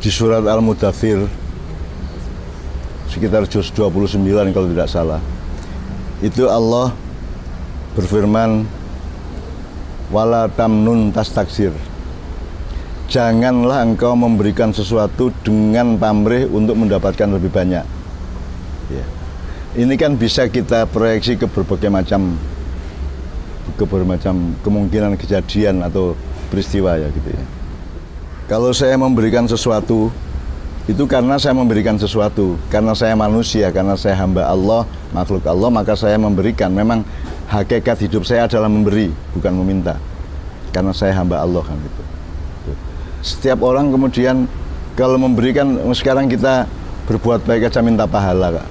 di surat Al-Mudaththir sekitar juz 29 kalau tidak salah. Itu Allah berfirman, wala tamnun tastaktsir. Janganlah engkau memberikan sesuatu dengan pamrih untuk mendapatkan lebih banyak. Ya. Ini kan bisa kita proyeksi ke berbagai macam kemungkinan kejadian atau peristiwa ya gitu ya. Kalau saya memberikan sesuatu itu karena saya memberikan sesuatu, karena saya manusia, karena saya hamba Allah, makhluk Allah, maka saya memberikan. Memang hakikat hidup saya adalah memberi, bukan meminta. Karena saya hamba Allah kan gitu. Setiap orang kemudian kalau memberikan, sekarang kita berbuat baik aja minta pahala Kak.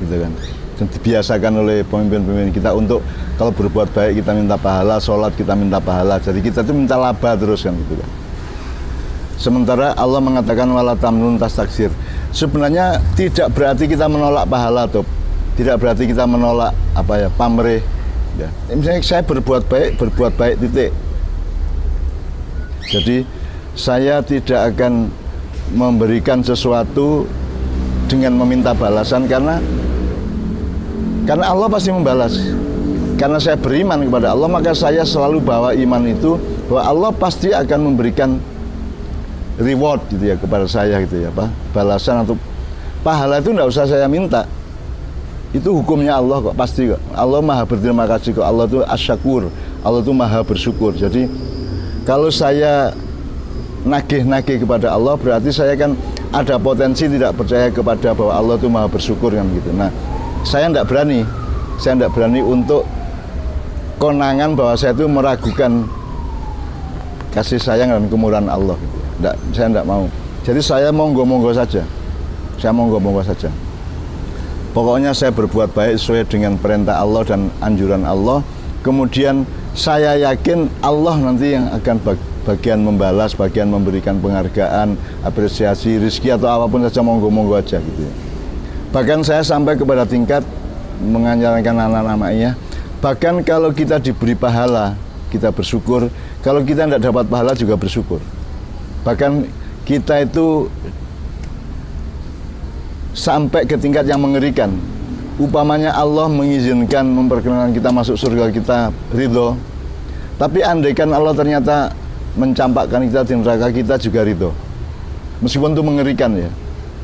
Gitu kan. Dan dibiasakan oleh pemimpin-pemimpin kita untuk kalau berbuat baik kita minta pahala, sholat kita minta pahala. Jadi kita tuh minta laba terus kan gitu kan. Sementara Allah mengatakan wala tamnun tastaktsir. Sebenarnya tidak berarti kita menolak pahala tuh. Tidak berarti kita menolak pamrih. Ya. Misalnya saya berbuat baik titik. Jadi saya tidak akan memberikan sesuatu dengan meminta balasan karena Allah pasti membalas. Karena saya beriman kepada Allah, maka saya selalu bawa iman itu bahwa Allah pasti akan memberikan reward gitu ya kepada saya gitu ya, balasan atau pahala itu enggak usah saya minta. Itu hukumnya Allah kok, pasti kok. Allah Maha berterima kasih kok. Allah itu asyakur. Allah itu Maha bersyukur. Jadi kalau saya nagih-nagih kepada Allah, berarti saya kan ada potensi tidak percaya kepada bahwa Allah itu Maha bersyukur kan gitu. Nah, saya tidak berani untuk konangan bahwa saya itu meragukan kasih sayang dan kemurahan Allah. Saya tidak mau. Jadi saya monggo-monggo saja. Pokoknya saya berbuat baik sesuai dengan perintah Allah dan anjuran Allah. Kemudian saya yakin Allah nanti yang akan bagian membalas, bagian memberikan penghargaan, apresiasi, rezeki atau apapun saja, monggo-monggo aja gitu ya. Bahkan saya sampai kepada tingkat mengajarkan anak-anaknya, bahkan kalau kita diberi pahala, kita bersyukur. Kalau kita tidak dapat pahala juga bersyukur. Bahkan kita itu sampai ke tingkat yang mengerikan. Upamanya Allah mengizinkan, memperkenalkan kita masuk surga, kita ridho. Tapi andaikan Allah ternyata mencampakkan kita di neraka, kita juga ridho. Meskipun itu mengerikan ya,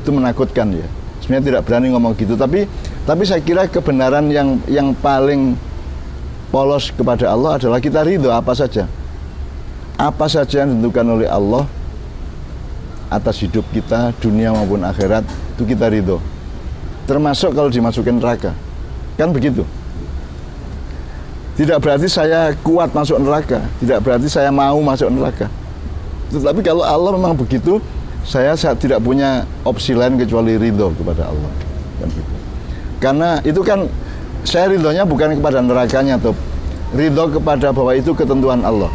itu menakutkan ya. Sebenarnya tidak berani ngomong gitu, tapi saya kira kebenaran yang paling polos kepada Allah adalah kita ridho apa saja yang ditentukan oleh Allah atas hidup kita, dunia maupun akhirat, itu kita ridho. Termasuk kalau dimasukin neraka, kan begitu. Tidak berarti saya kuat masuk neraka, tidak berarti saya mau masuk neraka. Tetapi kalau Allah memang begitu, saya tidak punya opsi lain kecuali ridho kepada Allah. Kan gitu. Karena itu kan saya ridhonya bukan kepada nerakanya, atau ridho kepada bahwa itu ketentuan Allah.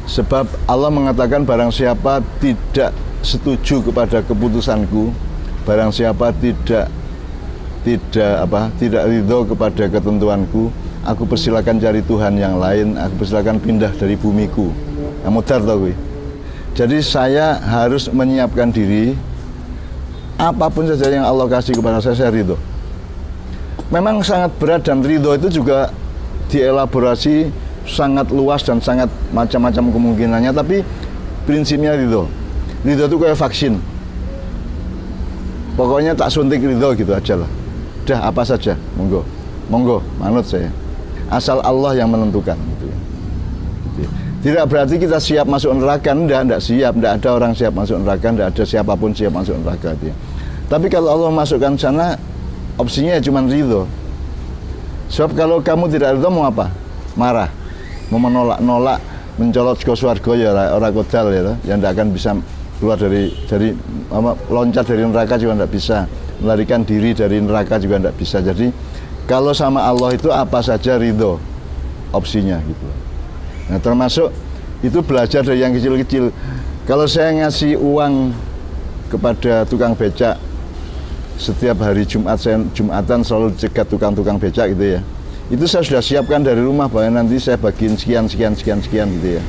Sebab Allah mengatakan barang siapa tidak setuju kepada keputusanku, barang siapa tidak ridho kepada ketentuanku, aku persilakan cari Tuhan yang lain, aku persilakan pindah dari bumiku. Mudar tau gue. Jadi saya harus menyiapkan diri, apapun saja yang Allah kasih kepada saya ridho. Memang sangat berat, dan ridho itu juga dielaborasi sangat luas dan sangat macam-macam kemungkinannya, tapi prinsipnya ridho. Ridho itu kayak vaksin. Pokoknya tak suntik ridho gitu aja lah. Udah apa saja, monggo, manut saya. Asal Allah yang menentukan gitu ya. Tidak berarti kita siap masuk neraka, enggak siap, enggak ada orang siap masuk neraka, enggak ada siapapun siap masuk neraka gitu ya. Tapi kalau Allah masukkan sana, opsinya ya cuma ridho. Sebab kalau kamu tidak ridho mau apa? Marah, mau menolak, mencolot ke surga ya orang kodal ya, yang tidak akan bisa keluar dari loncat dari neraka juga tidak bisa, melarikan diri dari neraka juga tidak bisa. Jadi kalau sama Allah itu apa saja ridho opsinya gitu. Nah, termasuk itu belajar dari yang kecil-kecil. Kalau saya ngasih uang kepada tukang becak, setiap hari Jumat, saya Jumatan selalu cegat tukang-tukang becak gitu ya. Itu saya sudah siapkan dari rumah bahwa nanti saya bagiin sekian gitu ya.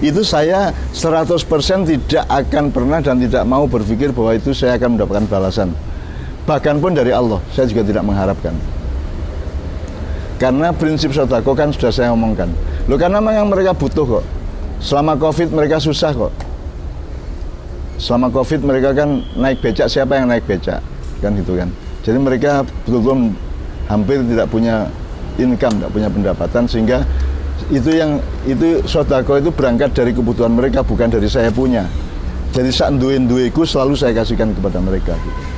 itu saya 100% tidak akan pernah dan tidak mau berpikir bahwa itu saya akan mendapatkan balasan. Bahkan pun dari Allah, saya juga tidak mengharapkan. Karena prinsip sedekah kan sudah saya omongkan. Loh, karena memang mereka butuh kok. Selama Covid mereka susah kok. Selama Covid mereka kan naik becak, siapa yang naik becak? Kan gitu kan. Jadi mereka betul-betul hampir tidak punya income, tidak punya pendapatan, sehingga itu sedekah itu berangkat dari kebutuhan mereka, bukan dari saya punya. Jadi sak duwe-duweku selalu saya kasihkan kepada mereka gitu.